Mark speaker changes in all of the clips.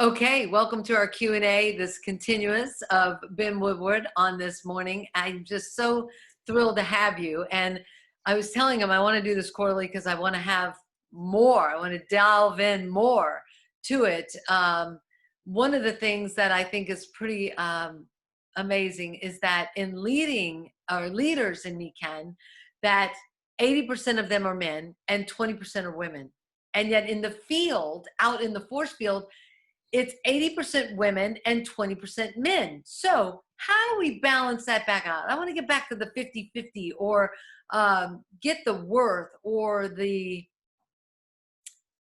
Speaker 1: Okay, welcome to our Q&A, this continuous of Ben Woodward on this morning. I'm just so thrilled to have you. And I was telling him I want to do this quarterly because I want to have more. I want to delve in more to it. One of the things that I think is pretty amazing is that in leading our leaders in NECAN, that 80% of them are men and 20% are women. And yet in the field, out in the force field, it's 80% women and 20% men. So how do we balance that back out? I want to get back to the 50-50 or get the worth or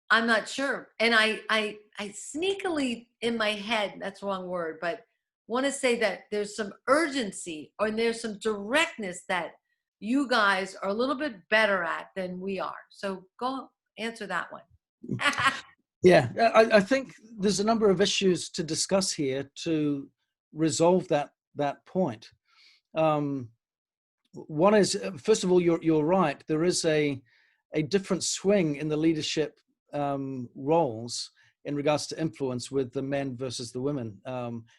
Speaker 1: I'm not sure. And I sneakily in my head, that's the wrong word, but want to say that there's some urgency or there's some directness that you guys are a little bit better at than we are. So go answer that one.
Speaker 2: Yeah, I think there's a number of issues to discuss here to resolve that point. One is, first of all, you're right. There is a different swing in the leadership roles in regards to influence with the men versus the women.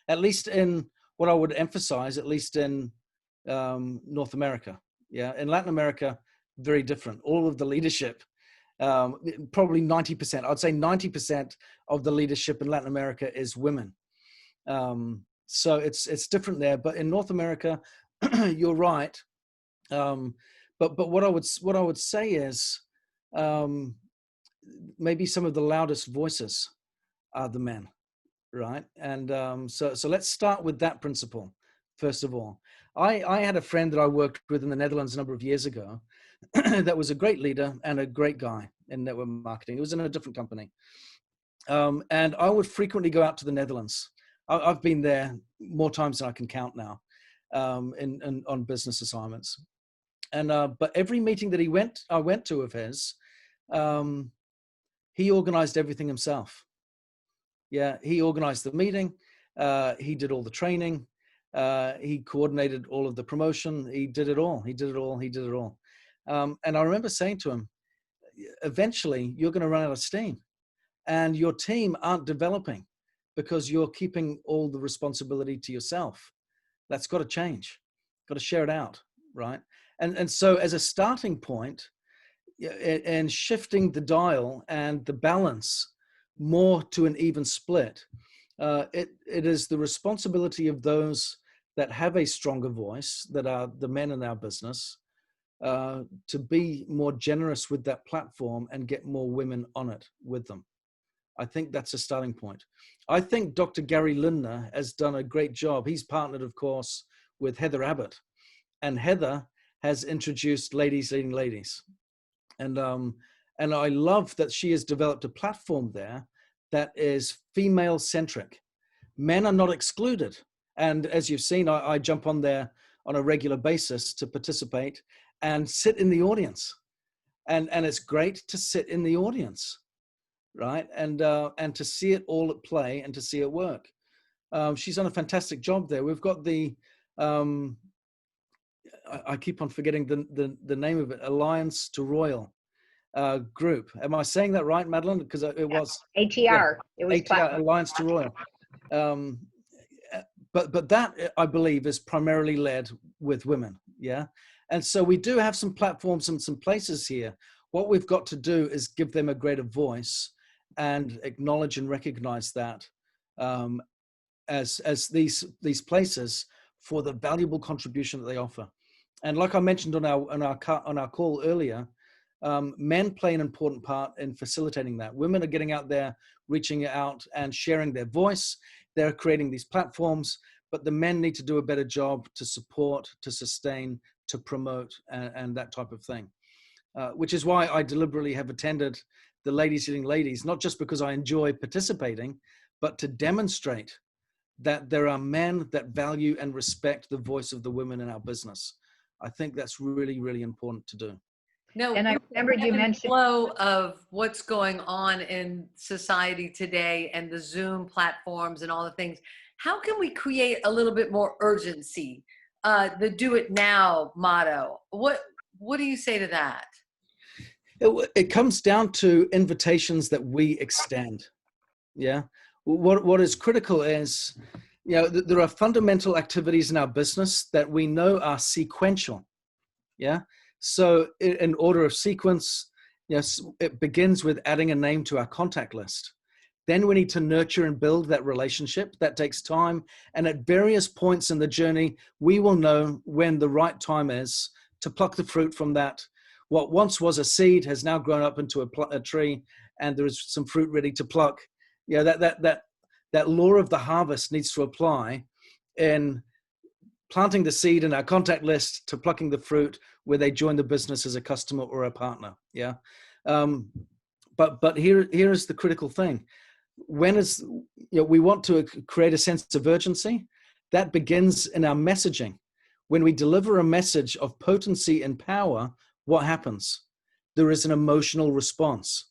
Speaker 2: At least in what I would emphasize, at least in North America. Yeah, in Latin America, very different. All of the leadership. Probably 90%. I'd say 90% of the leadership in Latin America is women. So it's different there. But in North America, you're right. But what I would say is maybe some of the loudest voices are the men, right? And so let's start with that principle first of all. I had a friend that I worked with in the Netherlands a number of years ago that was a great leader and a great guy in network marketing. It was in a different company. And I would frequently go out to the Netherlands. I've been there more times than I can count now on business assignments. And but every meeting that I went to of his, he organized everything himself. Yeah, he organized the meeting. He did all the training. He coordinated all of the promotion. He did it all. He did it all. He did it all. And I remember saying to him, eventually you're going to run out of steam and your team aren't developing because you're keeping all the responsibility to yourself. That's got to change. Got to share it out, right? And so as a starting point and shifting the dial and the balance more to an even split, it is the responsibility of those that have a stronger voice, that are the men in our business, to be more generous with that platform and get more women on it with them. I think that's a starting point. I think Dr. Gary Lindner has done a great job. He's partnered, of course, with Heather Abbott, and Heather has introduced Ladies Leading Ladies. And I love that she has developed a platform there that is female centric. Men are not excluded. And as you've seen, I jump on there on a regular basis to participate and sit in the audience. And it's great to sit in the audience, right? And to see it all at play and to see it work. She's done a fantastic job there. We've got the, I keep on forgetting the name of it, Alliance to Royal group. Am I saying that right, Madeline? Because it was
Speaker 3: ATR.
Speaker 2: Yeah,
Speaker 3: it was
Speaker 2: ATR, Alliance to Royal. But that, I believe, is primarily led with women. Yeah. And so we do have some platforms and some places here. What we've got to do is give them a greater voice and acknowledge and recognize that as these places for the valuable contribution that they offer. And like I mentioned on our call earlier, men play an important part in facilitating that. Women are getting out there, reaching out and sharing their voice. They're creating these platforms, but the men need to do a better job to support, to sustain, to promote, and that type of thing. Which is why I deliberately have attended the Ladies Leading Ladies, not just because I enjoy participating, but to demonstrate that there are men that value and respect the voice of the women in our business. I think that's really, really important to do.
Speaker 1: No,
Speaker 3: And I remember you mentioned
Speaker 1: flow of what's going on in society today and the Zoom platforms and all the things. How can we create a little bit more urgency? The do it now motto. What do you say to that?
Speaker 2: It comes down to invitations that we extend. Yeah. What is critical is, there are fundamental activities in our business that we know are sequential. Yeah. So in order of sequence, yes, it begins with adding a name to our contact list. Then we need to nurture and build that relationship. That takes time. And at various points in the journey, we will know when the right time is to pluck the fruit from that. What once was a seed has now grown up into a tree, and there is some fruit ready to pluck. That law of the harvest needs to apply in planting the seed in our contact list to plucking the fruit where they join the business as a customer or a partner. Yeah. But here is the critical thing. When we want to create a sense of urgency, that begins in our messaging. When we deliver a message of potency and power, what happens? There is an emotional response.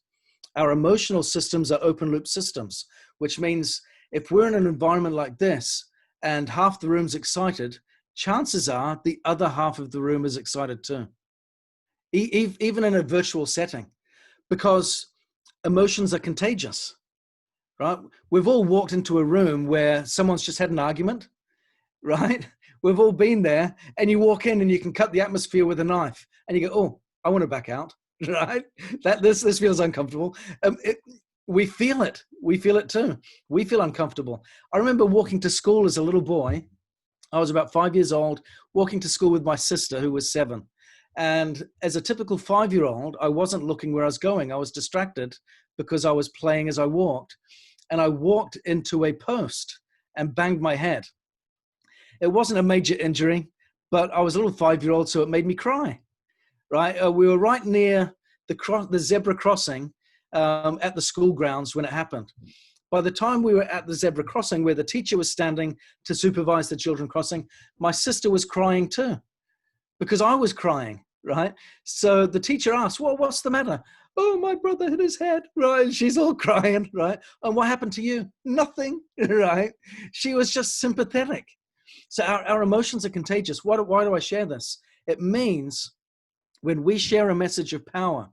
Speaker 2: Our emotional systems are open loop systems, which means if we're in an environment like this and half the room's excited, chances are the other half of the room is excited too, even in a virtual setting, because emotions are contagious, right? We've all walked into a room where someone's just had an argument, right? We've all been there, and you walk in and you can cut the atmosphere with a knife and you go, oh, I want to back out, right? This feels uncomfortable. We feel it. We feel it too. We feel uncomfortable. I remember walking to school as a little boy. I was about 5 years old, walking to school with my sister, who was 7. And as a typical 5-year-old, I wasn't looking where I was going. I was distracted because I was playing as I walked. And I walked into a post and banged my head. It wasn't a major injury, but I was a little 5-year-old, so it made me cry, right? We were right near the zebra crossing at the school grounds when it happened. By the time we were at the zebra crossing where the teacher was standing to supervise the children crossing, my sister was crying too, because I was crying, right? So the teacher asked, well, what's the matter? Oh, my brother hit his head, right? And she's all crying, right? And what happened to you? Nothing, right? She was just sympathetic. So our emotions are contagious. Why do I share this? It means when we share a message of power,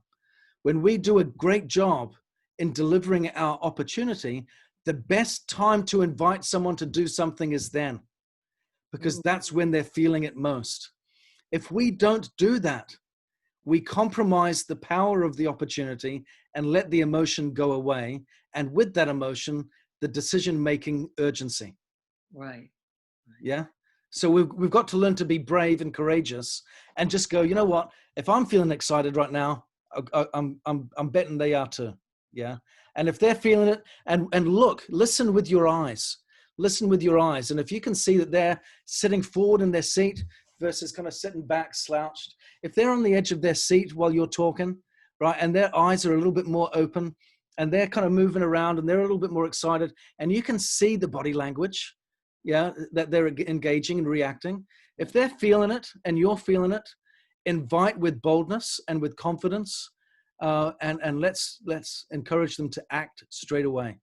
Speaker 2: when we do a great job in delivering our opportunity, the best time to invite someone to do something is then, because that's when they're feeling it most. If we don't do that, we compromise the power of the opportunity and let the emotion go away. And with that emotion, the decision-making urgency.
Speaker 1: Right.
Speaker 2: Yeah. So we've got to learn to be brave and courageous and just go, you know what? If I'm feeling excited right now, I'm betting they are too. Yeah. And if they're feeling it, and listen with your eyes. Listen with your eyes. And if you can see that they're sitting forward in their seat versus kind of sitting back slouched, if they're on the edge of their seat while you're talking, right, and their eyes are a little bit more open and they're kind of moving around and they're a little bit more excited, and you can see the body language, yeah, that they're engaging and reacting. If they're feeling it and you're feeling it, invite with boldness and with confidence, and let's encourage them to act straight away.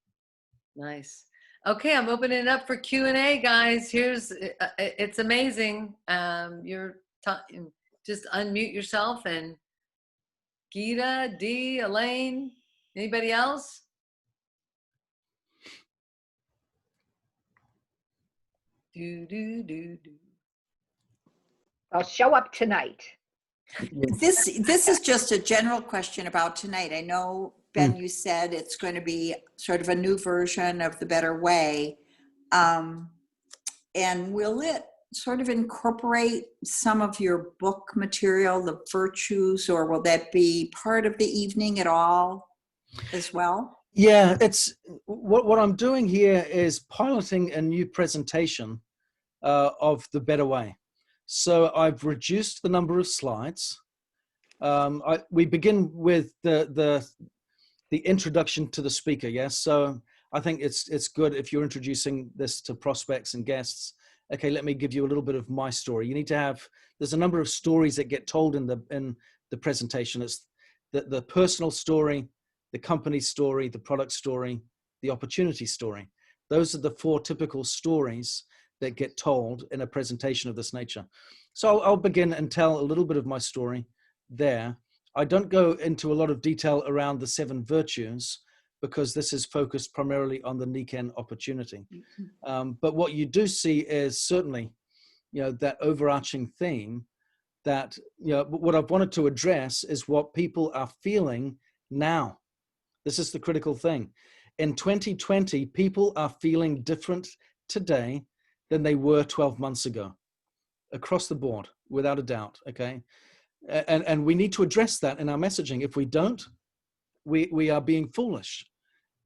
Speaker 1: Nice. Okay, I'm opening it up for Q&A, guys. It's amazing. Just unmute yourself, and Gita, Dee, Elaine, anybody else?
Speaker 3: I'll show up tonight.
Speaker 4: This is just a general question about tonight. I know, Ben, you said it's going to be sort of a new version of The Better Way. And will it sort of incorporate some of your book material, the virtues, or will that be part of the evening at all as well?
Speaker 2: Yeah, it's what I'm doing here is piloting a new presentation of The Better Way. So I've reduced the number of slides. We begin with the introduction to the speaker. Yes, so I think it's good if you're introducing this to prospects and guests. Okay, let me give you a little bit of my story. You need to have. There's a number of stories that get told in the presentation. It's the personal story, the company story, the product story, the opportunity story. Those are the 4 typical stories that get told in a presentation of this nature. So I'll begin and tell a little bit of my story there. I don't go into a lot of detail around the 7 virtues, because this is focused primarily on the Nikken opportunity. But what you do see is certainly, that overarching theme that, what I've wanted to address is what people are feeling now. This is the critical thing. In 2020, people are feeling different today than they were 12 months ago, across the board, without a doubt, okay? And we need to address that in our messaging. If we don't, we are being foolish.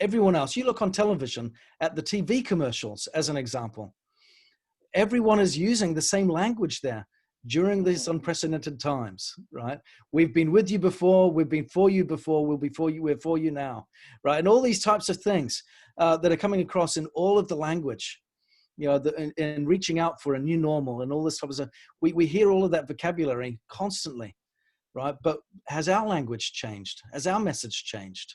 Speaker 2: Everyone else, you look on television at the TV commercials as an example. Everyone is using the same language there during these unprecedented times, right? We've been with you before, we've been for you before, we're for you now, right? And all these types of things that are coming across in all of the language, in reaching out for a new normal and all this type of stuff. We hear all of that vocabulary constantly, right? But has our language changed? Has our message changed?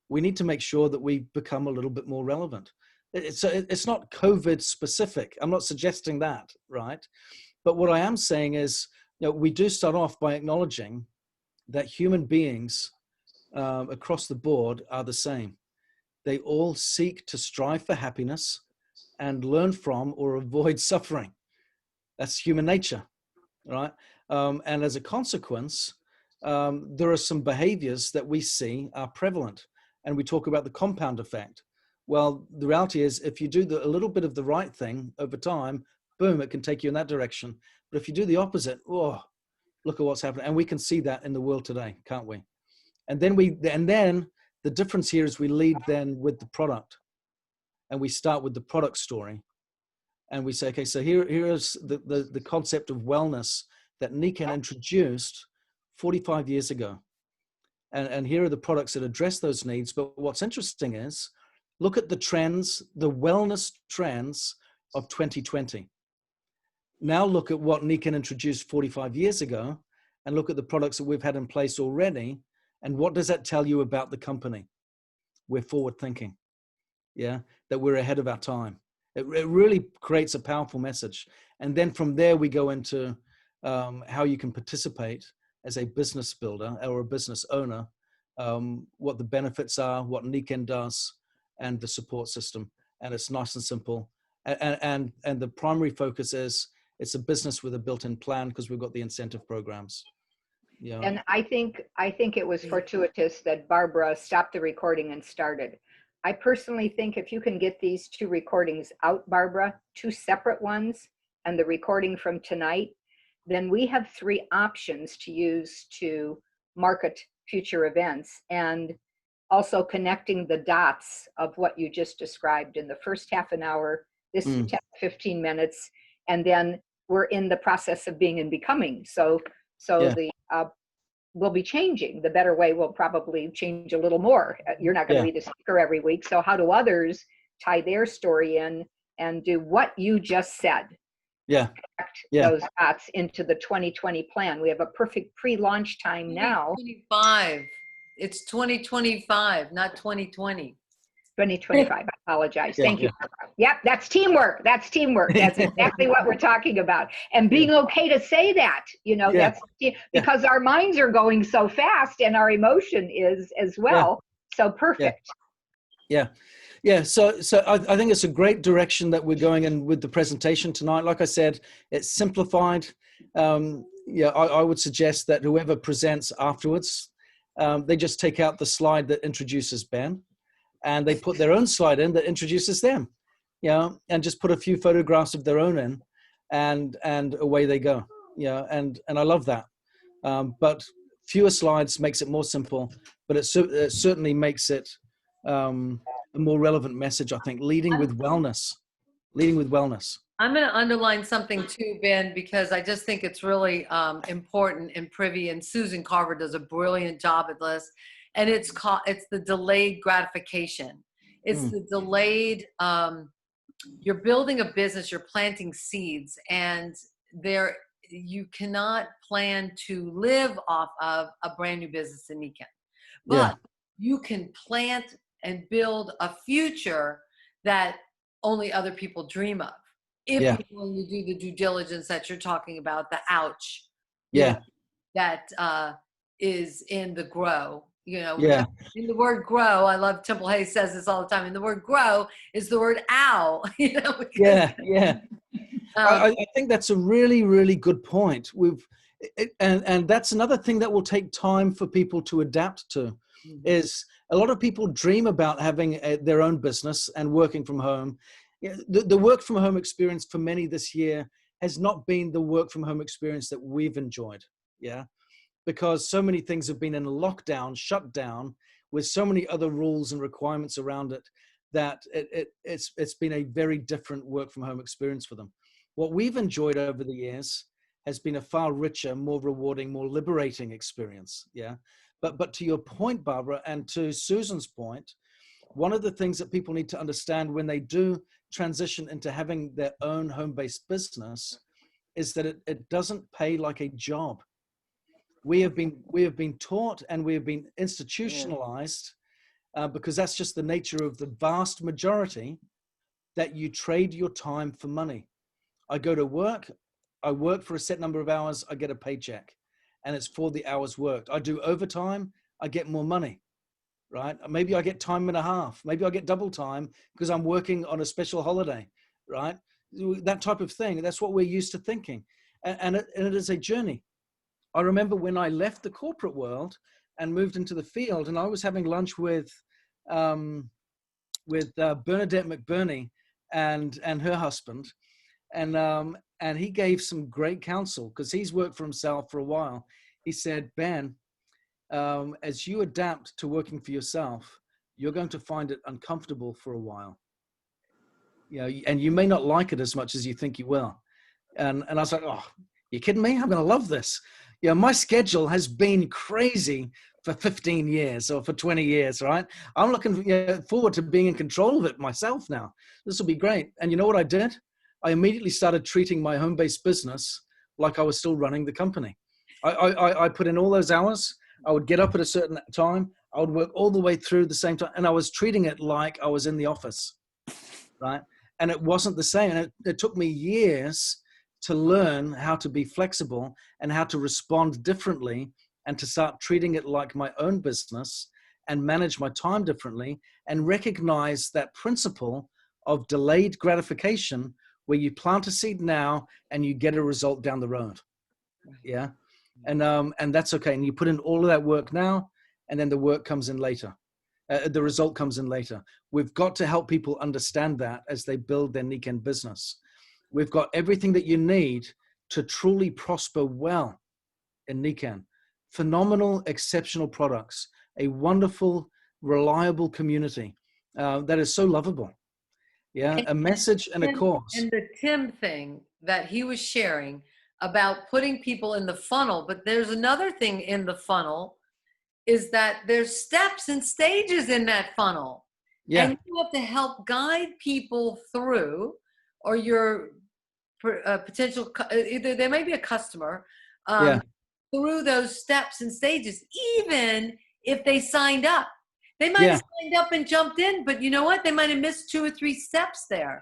Speaker 2: We need to make sure that we become a little bit more relevant. It's not COVID specific. I'm not suggesting that, right? But what I am saying is, we do start off by acknowledging that human beings across the board are the same. They all seek to strive for happiness and learn from or avoid suffering. That's human nature, right? And as a consequence, there are some behaviors that we see are prevalent. And we talk about the compound effect. Well, the reality is, if you do a little bit of the right thing over time, boom, it can take you in that direction. But if you do the opposite, oh, look at what's happening. And we can see that in the world today, can't we? And then the difference here is we lead then with the product. And we start with the product story. And we say, okay, so here's the concept of wellness that Nikken introduced 45 years ago. And here are the products that address those needs. But what's interesting is, look at the trends, the wellness trends of 2020. Now look at what Nikken introduced 45 years ago, and look at the products that we've had in place already. And what does that tell you about the company? We're forward thinking, that we're ahead of our time. It really creates a powerful message. And then from there, we go into how you can participate as a business builder or a business owner, what the benefits are, what Nikken does, and the support system. And it's nice and simple. And the primary focus is, it's a business with a built-in plan, because we've got the incentive programs.
Speaker 3: And I think it was fortuitous that Barbara stopped the recording and started. I personally think if you can get these two recordings out, Barbara, two separate ones, and the recording from tonight, then we have 3 options to use to market future events, and also connecting the dots of what you just described in the first half an hour, this 10, 15 minutes, and then we're in the process of being and becoming. So we'll be changing. The better way will probably change a little more. You're not going to be the speaker every week. So how do others tie their story in and do what you just said? Connect those dots into the 2020 plan. We have a perfect pre-launch time now.
Speaker 1: 2025. It's 2025, not 2020.
Speaker 3: 2025. I apologize. Thank you. Yep, that's teamwork. That's teamwork. That's exactly what we're talking about. And being okay to say that, that's because our minds are going so fast, and our emotion is as well. So perfect. So I think it's a great direction that we're going in with the presentation tonight. Like I said, it's simplified. I would suggest that whoever presents afterwards, they just take out the slide that introduces Ben, and they put their own slide in that introduces them, and just put a few photographs of their own in, and away they go. And I love that. But fewer slides makes it more simple, but it certainly makes it a more relevant message, I think, leading with wellness.
Speaker 1: I'm going to underline something too, Ben, because I just think it's really important and privy, and Susan Carver does a brilliant job at this. And it's the delayed gratification. It's the delayed, you're building a business, you're planting seeds, and you cannot plan to live off of a brand new business in Nikken. But you can plant and build a future that only other people dream of. If when you do the due diligence that you're talking about, the ouch, that is in the grow. You know,
Speaker 2: Yeah.
Speaker 1: in the word grow, I love Temple Hayes says this all the time. And the word grow is the word ow, you know, because,
Speaker 2: Yeah. I think that's a really, really good point. And that's another thing that will take time for people to adapt to. Is a lot of people dream about having their own business and working from home. The work from home experience for many this year has not been the work from home experience that we've enjoyed. Yeah. Because so many things have been in lockdown, shut down, with so many other rules and requirements around it, that it's been a very different work from home experience for them. What we've enjoyed over the years has been a far richer, more rewarding, more liberating experience. Yeah. But to your point, Barbara, and to Susan's point, one of the things that people need to understand when they do transition into having their own home-based business is that it doesn't pay like a job. We have been taught and we have been institutionalized, because that's just the nature of the vast majority, that you trade your time for money. I go to work, I work for a set number of hours, I get a paycheck, and it's for the hours worked. I do overtime, I get more money, right? Maybe I get time and a half, maybe I get double time because I'm working on a special holiday, right? That type of thing. That's what we're used to thinking. And it is a journey. I remember when I left the corporate world and moved into the field, and I was having lunch with Bernadette McBurney and her husband, and he gave some great counsel because he's worked for himself for a while. He said, Ben, as you adapt to working for yourself, you're going to find it uncomfortable for a while. You know, and you may not like it as much as you think you will. And I was like, oh, you kidding me? I'm going to love this. You know, my schedule has been crazy for 15 years or for 20 years, right? I'm looking forward to being in control of it myself now. This will be great. And you know what I did? I immediately started treating my home-based business like I was still running the company. I put in all those hours. I would get up at a certain time. I would work all the way through the same time. And I was treating it like I was in the office, right? And it wasn't the same. And it took me years to learn how to be flexible and how to respond differently and to start treating it like my own business and manage my time differently and recognize that principle of delayed gratification where you plant a seed now and you get a result down the road. Yeah. And that's okay. And you put in all of that work now, and then the work comes in later. The result comes in later. We've got to help people understand that as they build their Nikken business. We've got everything that you need to truly prosper well in Nikken. Phenomenal, exceptional products, a wonderful, reliable community that is so lovable. Yeah, a message and a cause.
Speaker 1: And the Tim thing that he was sharing about putting people in the funnel, but there's another thing in the funnel, is that there's steps and stages in that funnel.
Speaker 2: Yeah.
Speaker 1: And you have to help guide people through, or your potential, either they may be a customer, through those steps and stages, even if they signed up. They might have signed up and jumped in, but you know what? They might have missed 2 or 3 steps there.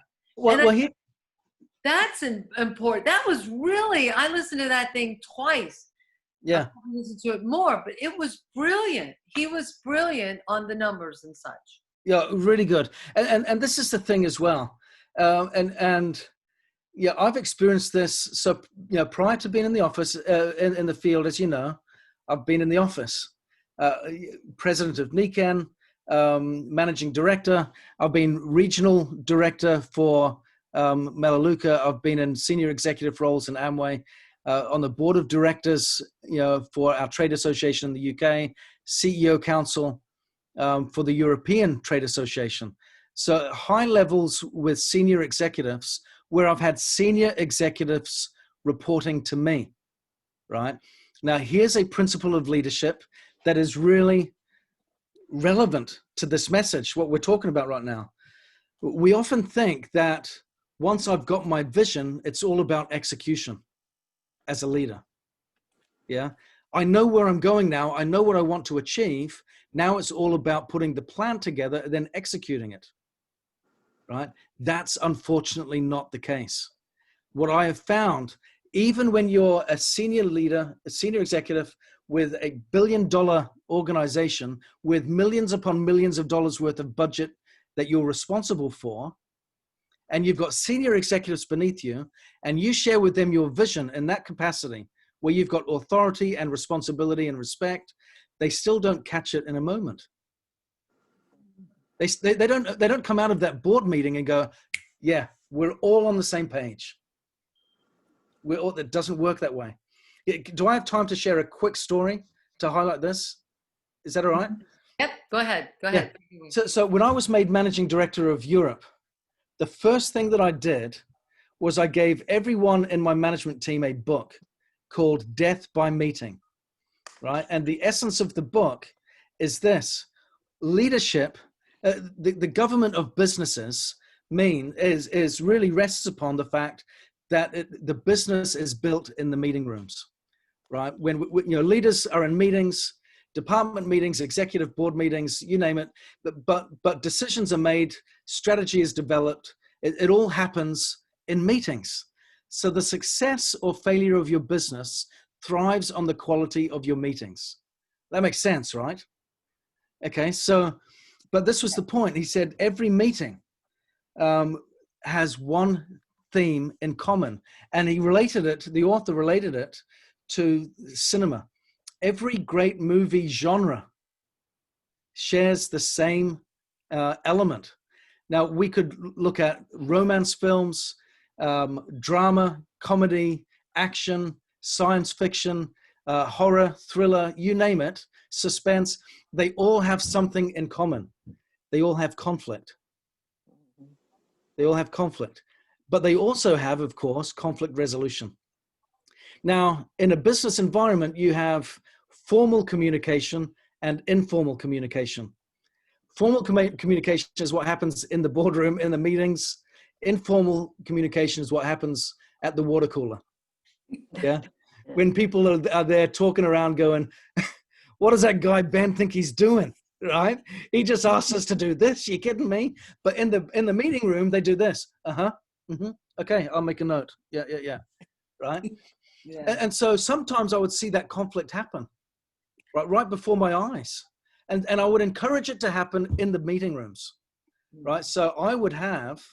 Speaker 1: That's important. That was really, I listened to that thing twice.
Speaker 2: Yeah.
Speaker 1: I listened to it more, but it was brilliant. He was brilliant on the numbers and such.
Speaker 2: Yeah, really good. And this is the thing as well. And yeah, I've experienced this. So, you know, prior to being in the office, in the field, as you know, I've been in the office. President of Nikken, managing director. I've been regional director for Melaleuca. I've been in senior executive roles in Amway, on the board of directors, you know, for our trade association in the UK, CEO council for the European Trade Association. So high levels with senior executives where I've had senior executives reporting to me, right? Now, here's a principle of leadership that is really relevant to this message, what we're talking about right now. We often think that once I've got my vision, it's all about execution as a leader. Yeah. I know where I'm going now. I know what I want to achieve. Now it's all about putting the plan together and then executing it. Right? That's unfortunately not the case. What I have found, even when you're a senior leader, a senior executive with a billion-dollar organization with millions upon millions of dollars worth of budget that you're responsible for, and you've got senior executives beneath you, and you share with them your vision in that capacity, where you've got authority and responsibility and respect, they still don't catch it in a moment. They don't come out of that board meeting and go, yeah, we're all on the same page. It doesn't work that way. Do I have time to share a quick story to highlight this? Is that all right?
Speaker 1: Yep, go ahead. Go ahead.
Speaker 2: So when I was made managing director of Europe, the first thing that I did was I gave everyone in my management team a book called Death by Meeting, right? And the essence of the book is this: leadership, the government of businesses is really rests upon the fact that the business is built in the meeting rooms, right? When leaders are in meetings, department meetings, executive board meetings, you name it, but decisions are made, strategy is developed, it all happens in meetings. So the success or failure of your business thrives on the quality of your meetings. That makes sense, right? Okay, so, but this was the point. He said every meeting has one theme in common, and the author related it to cinema. Every great movie genre shares the same element. Now, we could look at romance films, drama, comedy, action, science fiction, horror, thriller, you name it, suspense. They all have something in common. They all have conflict. They all have conflict. But they also have, of course, conflict resolution. Now, in a business environment, you have formal communication and informal communication. Formal communication is what happens in the boardroom, in the meetings. Informal communication is what happens at the water cooler. Yeah. When people are there talking around going, what does that guy Ben think he's doing? Right? He just asked us to do this. You kidding me? But in the meeting room, they do this. Mm-hmm. Okay, I'll make a note. Yeah. Right? Yeah. And so sometimes I would see that conflict happen right before my eyes. And I would encourage it to happen in the meeting rooms, right? So I would have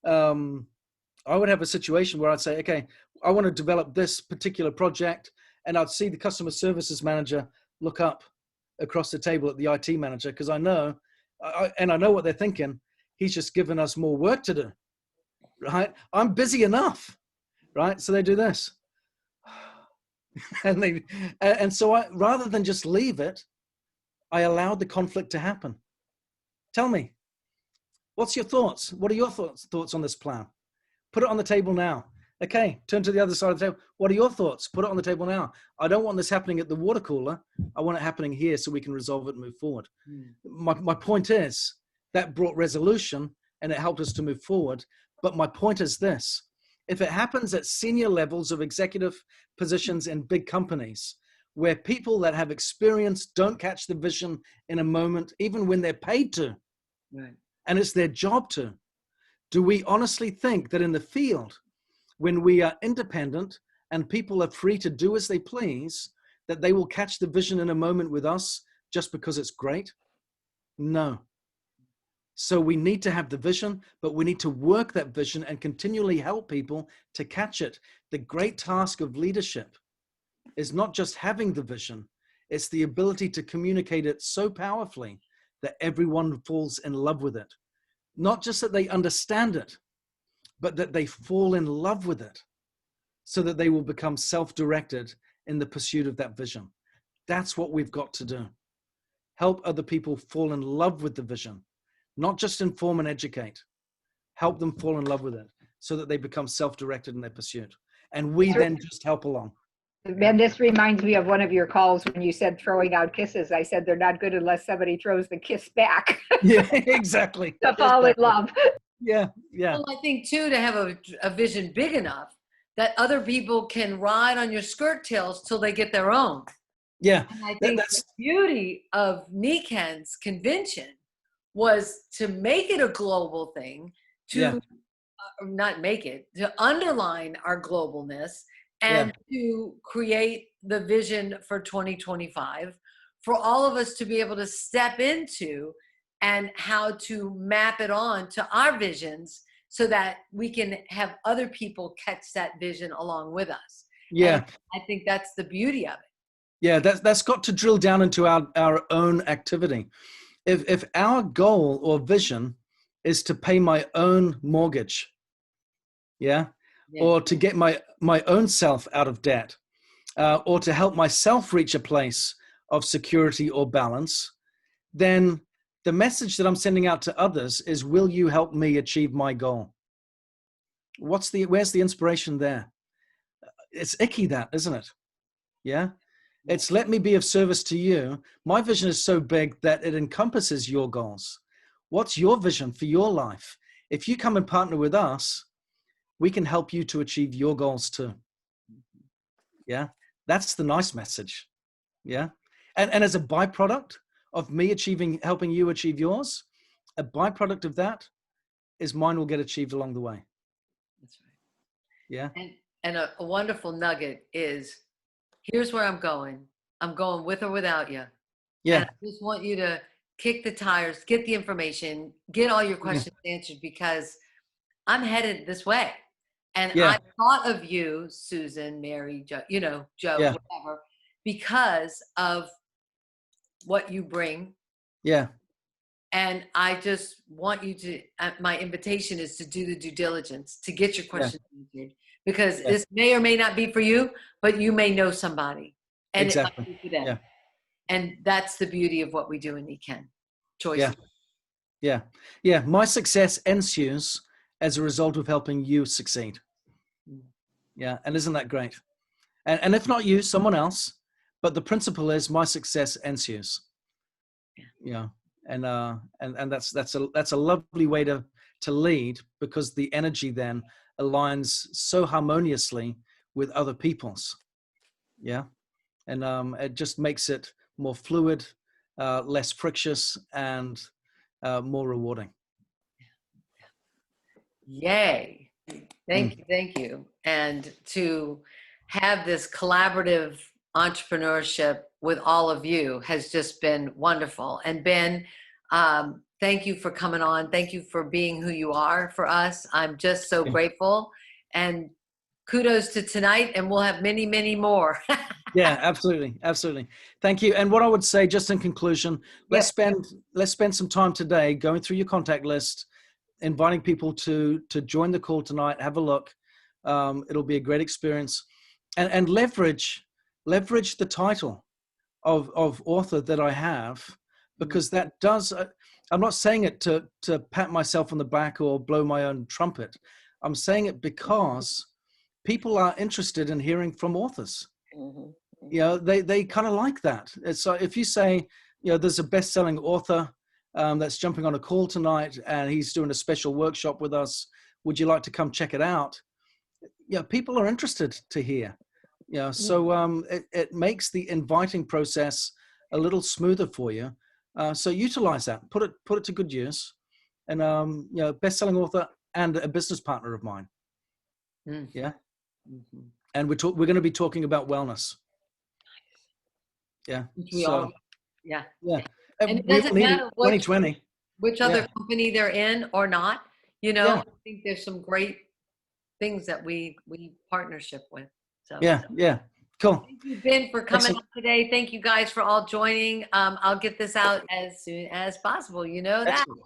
Speaker 2: a situation where I'd say, okay, I want to develop this particular project, and I'd see the customer services manager look up across the table at the IT manager, because I know what they're thinking. He's just given us more work to do, right? I'm busy enough, right? So they do this, and so rather than just leave it, I allowed the conflict to happen. Tell me, what's your thoughts? What are your thoughts on this plan? Put it on the table now. Okay, turn to the other side of the table. What are your thoughts? Put it on the table now. I don't want this happening at the water cooler. I want it happening here so we can resolve it and move forward. My point is that brought resolution and it helped us to move forward. But my point is this: if it happens at senior levels of executive positions in big companies, where people that have experience don't catch the vision in a moment, even when they're paid to, right, and it's their job to, do we honestly think that in the field, when we are independent and people are free to do as they please, that they will catch the vision in a moment with us just because it's great? No. So we need to have the vision, but we need to work that vision and continually help people to catch it. The great task of leadership is not just having the vision, it's the ability to communicate it so powerfully that everyone falls in love with it. Not just that they understand it, but that they fall in love with it so that they will become self-directed in the pursuit of that vision. That's what we've got to do. Help other people fall in love with the vision, not just inform and educate. Help them fall in love with it so that they become self-directed in their pursuit. And we then just help along.
Speaker 3: Ben, this reminds me of one of your calls when you said throwing out kisses. I said they're not good unless somebody throws the kiss back.
Speaker 2: Yeah, exactly.
Speaker 3: To fall in love.
Speaker 2: Yeah.
Speaker 1: Well, I think too, to have a vision big enough that other people can ride on your skirt tails till they get their own.
Speaker 2: Yeah.
Speaker 1: And I think the beauty of Niken's convention was to make it a global thing, to not make it, to underline our globalness and to create the vision for 2025 for all of us to be able to step into, and how to map it on to our visions so that we can have other people catch that vision along with us.
Speaker 2: Yeah.
Speaker 1: And I think that's the beauty of it.
Speaker 2: Yeah, that's got to drill down into our own activity. If our goal or vision is to pay my own mortgage, yeah, or to get my own self out of debt, or to help myself reach a place of security or balance, then the message that I'm sending out to others is, will you help me achieve my goal? Where's the inspiration there? It's icky, that, isn't it? Yeah. It's, let me be of service to you. My vision is so big that it encompasses your goals. What's your vision for your life? If you come and partner with us, we can help you to achieve your goals too. Yeah. That's the nice message. Yeah. And as a byproduct of me helping you achieve yours, a byproduct of that is mine will get achieved along the way.
Speaker 1: That's right.
Speaker 2: Yeah.
Speaker 1: And a wonderful nugget is, here's where I'm going. I'm going with or without you.
Speaker 2: Yeah.
Speaker 1: And I just want you to kick the tires, get the information, get all your questions answered, because I'm headed this way. And I thought of you, Susan, Mary, Joe, Joe, whatever, because of what you bring.
Speaker 2: Yeah.
Speaker 1: And I just want you to, my invitation is to do the due diligence, to get your questions answered, because this may or may not be for you, but you may know somebody. And
Speaker 2: exactly.
Speaker 1: it might be for them.
Speaker 2: Yeah.
Speaker 1: And that's the beauty of what we do in ECAN. Choices.
Speaker 2: Yeah. My success ensues as a result of helping you succeed. Yeah. And isn't that great? And if not you, someone else, but the principle is my success ensues. Yeah. And that's a lovely way to lead, because the energy then aligns so harmoniously with other people's. Yeah. And it just makes it more fluid, less frictious, and more rewarding.
Speaker 1: Yay. Thank you. And to have this collaborative entrepreneurship with all of you has just been wonderful. And Ben, thank you for coming on. Thank you for being who you are for us. I'm just so grateful. And kudos to tonight, and we'll have many, many more.
Speaker 2: Yeah, absolutely. Thank you. And what I would say, just in conclusion, let's spend some time today going through your contact list, inviting people to join the call tonight, have a look. It'll be a great experience, and leverage the title of author that I have, because that does, I'm not saying it to pat myself on the back or blow my own trumpet. I'm saying it because people are interested in hearing from authors. They kind of like that. So if you say, there's a best-selling author that's jumping on a call tonight and he's doing a special workshop with us, would you like to come check it out? People are interested to hear. So it makes the inviting process a little smoother for you. So utilize that, put it to good use. And best-selling author and a business partner of mine. Yeah. And we're going to be talking about wellness. Yeah.
Speaker 1: Yeah.
Speaker 2: And
Speaker 1: it doesn't matter
Speaker 2: 2020.
Speaker 1: Which other company they're in or not. I think there's some great things that we partnership with. So
Speaker 2: yeah. Cool.
Speaker 1: Thank you, Ben, for coming up today. Thank you guys for all joining. I'll get this out as soon as possible. You know that.
Speaker 2: Excellent.